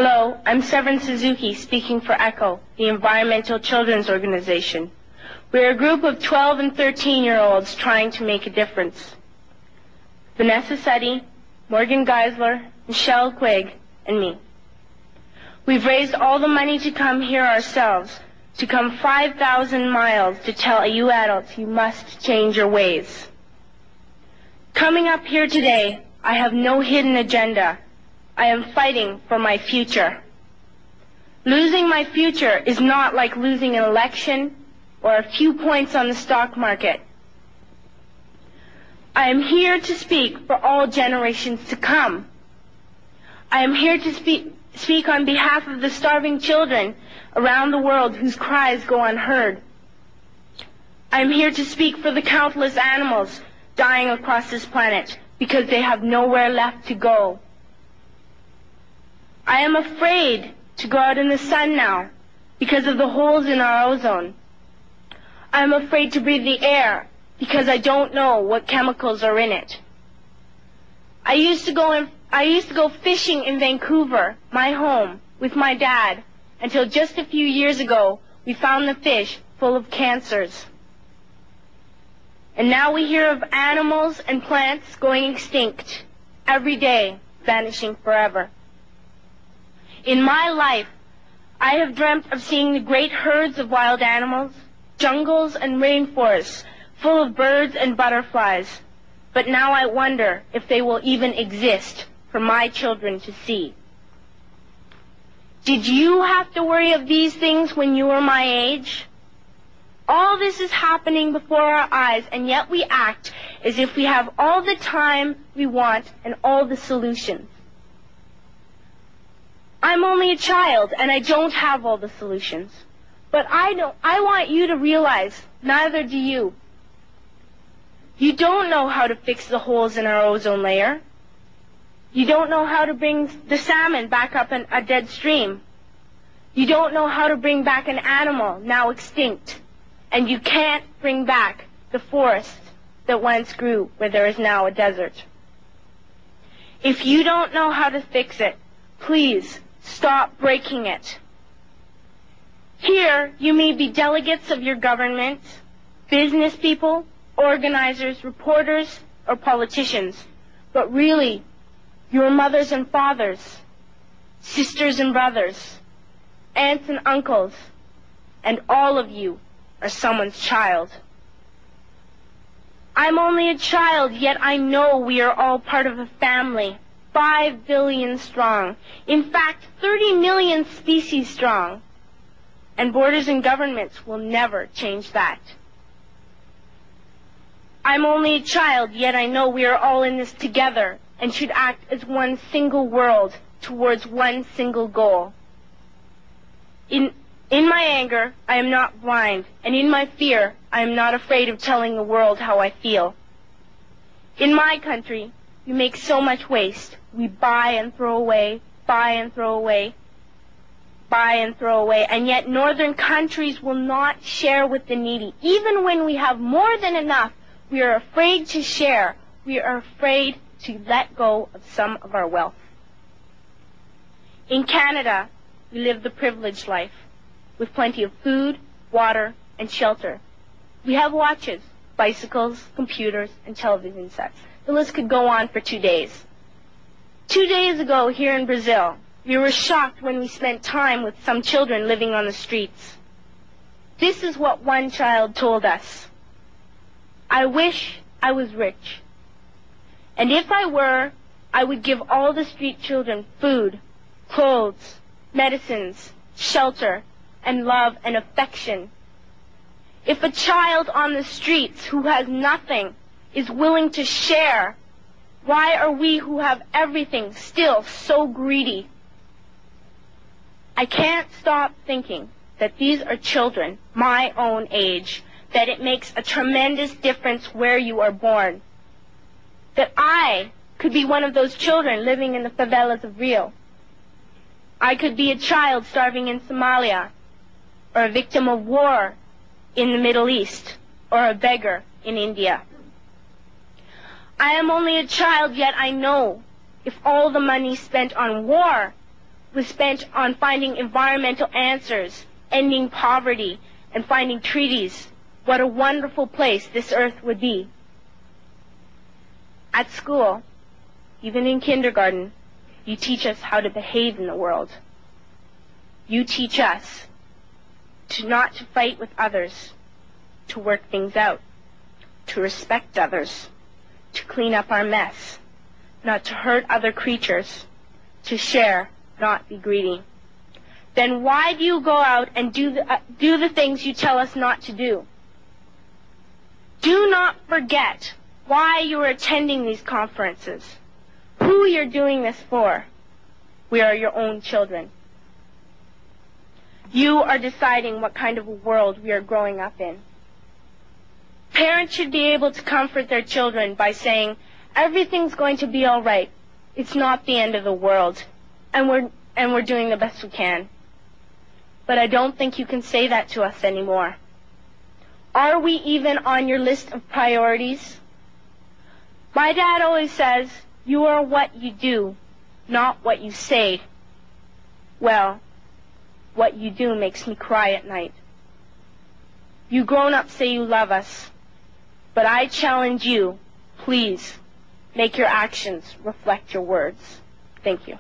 Hello, I'm Severin Suzuki speaking for ECHO, the Environmental Children's Organization. We're a group of 12 and 13-year-olds trying to make a difference. Vanessa Seti, Morgan Geisler, Michelle Quigg, and me. We've raised all the money to come here ourselves, to come 5,000 miles to tell you adults you must change your ways. Coming up here today, I have no hidden agenda. I am fighting for my future. Losing my future is not like losing an election or a few points on the stock market. I am here to speak for all generations to come. I am here to speak on behalf of the starving children around the world whose cries go unheard. I am here to speak for the countless animals dying across this planet because they have nowhere left to go. I am afraid to go out in the sun now because of the holes in our ozone. I am afraid to breathe the air because I don't know what chemicals are in it. I used to go fishing in Vancouver, my home, with my dad, until just a few years ago we found the fish full of cancers. And now we hear of animals and plants going extinct every day, vanishing forever. In my life, I have dreamt of seeing the great herds of wild animals, jungles and rainforests full of birds and butterflies. But now I wonder if they will even exist for my children to see. Did you have to worry of these things when you were my age? All this is happening before our eyes, and yet we act as if we have all the time we want and all the solutions. I'm only a child, and I don't have all the solutions. But I want you to realize, neither do you. You don't know how to fix the holes in our ozone layer. You don't know how to bring the salmon back up a dead stream. You don't know how to bring back an animal now extinct. And you can't bring back the forest that once grew where there is now a desert. If you don't know how to fix it, please stop breaking it. Here, you may be delegates of your government, business people, organizers, reporters, or politicians, but really, your mothers and fathers, sisters and brothers, aunts and uncles, and all of you are someone's child. I'm only a child, yet I know we are all part of a family, 5 billion strong. In fact, 30 million species strong. And borders and governments will never change that. I'm only a child, yet I know we are all in this together and should act as one single world towards one single goal. In my anger, I am not blind, and in my fear, I am not afraid of telling the world how I feel. In my country, we make so much waste. We buy and throw away, buy and throw away, buy and throw away, and yet northern countries will not share with the needy. Even when we have more than enough, we are afraid to share. We are afraid to let go of some of our wealth. In Canada, we live the privileged life, with plenty of food, water, and shelter. We have watches, bicycles, computers, and television sets. The list could go on for 2 days. 2 days ago, here in Brazil, we were shocked when we spent time with some children living on the streets. This is what one child told us. I wish I was rich. And if I were, I would give all the street children food, clothes, medicines, shelter, and love and affection. If a child on the streets who has nothing is willing to share, why are we who have everything still so greedy? I can't stop thinking that these are children my own age, that it makes a tremendous difference where you are born. That I could be one of those children living in the favelas of Rio. I could be a child starving in Somalia, or a victim of war in the Middle East, or a beggar in India. I am only a child, yet I know if all the money spent on war was spent on finding environmental answers, ending poverty, and finding treaties, what a wonderful place this earth would be. At school, even in kindergarten, you teach us how to behave in the world. You teach us not to fight with others, to work things out, to respect others, to clean up our mess, not to hurt other creatures, to share, not be greedy. Then why do you go out and do the things you tell us not to do? Do not forget why you are attending these conferences, who you're doing this for. We are your own children. You are deciding what kind of a world we are growing up in. Parents should be able to comfort their children by saying, everything's going to be all right. It's not the end of the world, and we're doing the best we can. But I don't think you can say that to us anymore. Are we even on your list of priorities? My dad always says, you are what you do, not what you say. Well, what you do makes me cry at night. You grown-ups say you love us, but I challenge you, please, make your actions reflect your words. Thank you.